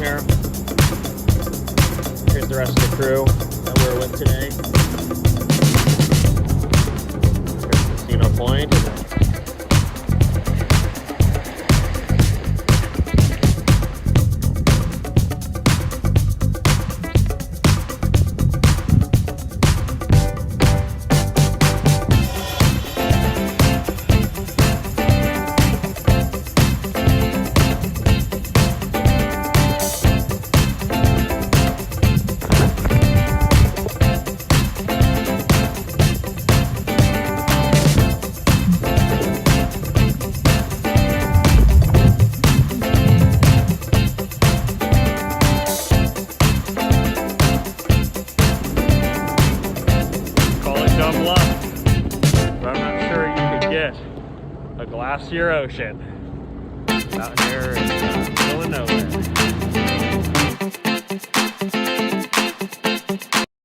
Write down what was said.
here. Here's the rest of the crew that we're with today. Here's Casino Point. Dumb luck, but I'm not sure you could get a glacier ocean out here in the middle of nowhere.